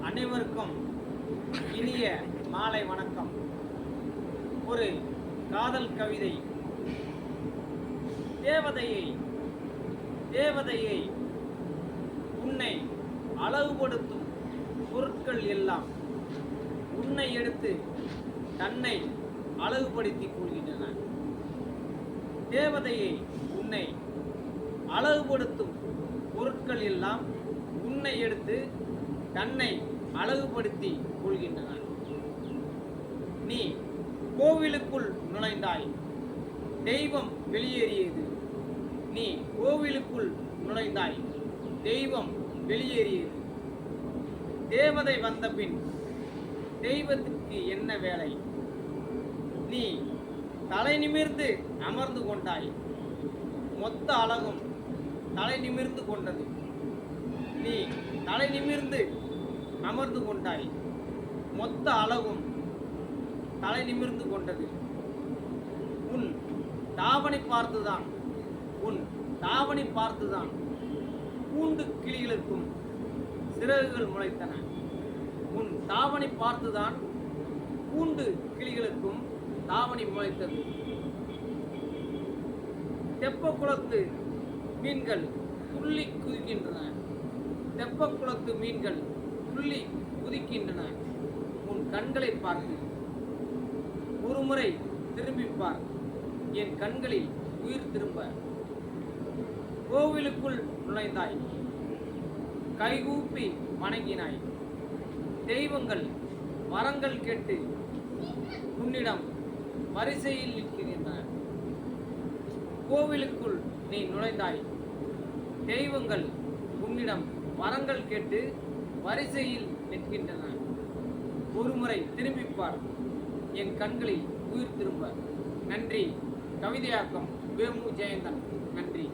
அனைவருக்கும் இனிய மாலை வணக்கம். ஒரு காதல் கவிதை. தேவதையை தேவதையை உன்னை அழகுபடுத்தும் பொருட்கள் எல்லாம் உன்னை எடுத்து தன்னை அழகுபடுத்திக் கொள்கின்றன. தேவதையை உன்னை அழகுபடுத்தும் பொருட்கள் எல்லாம் உன்னை எடுத்து தன்னை அழகுபடுத்தி கொள்கின்றன. நீ கோவிலுக்குள் நுழைந்தாய், தெய்வம் வெளியேறியது. நீ கோவிலுக்குள் நுழைந்தாய், தெய்வம் வெளியேறியது. தேவதை வந்த பின் தெய்வத்துக்கு என்ன வேலை? நீ தலை நிமிர்ந்து அமர்ந்து கொண்டாய், மொத்த அழகும் தலை நிமிர்ந்து கொண்டது. நீ தலை நிமிர்ந்து அமர்ந்து கொண்டாய், மொத்த அழகும் தலை நிமிர்ந்து கொண்டது. உன் தாவணி பார்த்துதான் கூண்டு கிளிகளுக்கும் சிறகுகள் முளைத்தன. உன் தாவணி பார்த்துதான் கூண்டு கிளிகளுக்கும் தாவணி முளைத்தது. தெப்பக்குளத்து மீன்கள் துள்ளி குதிக்கின்றன. தெப்பக்குளத்து மீன்கள் துள்ளி குதிக்கின்றன. உன் கண்களை பார்த்து ஒருமுறை திரும்பிப்பார், என் கண்களில் உயிர் திரும்ப. கோவிலுக்குள் நுழைந்தாய், கைகூப்பி வணங்கினாய். தெய்வங்கள் வரங்கள் கேட்டு உன்னிடம் வரிசையில் நிற்கின்றன. கோவிலுக்குள் நீ நுழைந்தாய், தெய்வங்கள் உன்னிடம் வரங்கள் கேட்டு வரிசையில் நிற்கின்றன. ஒருமுறை திரும்பிப்பார், என் கண்களில் உயிர் திரும்ப. நன்றி. கவிதையாக்கம் வேமு ஜெயந்தன். நன்றி.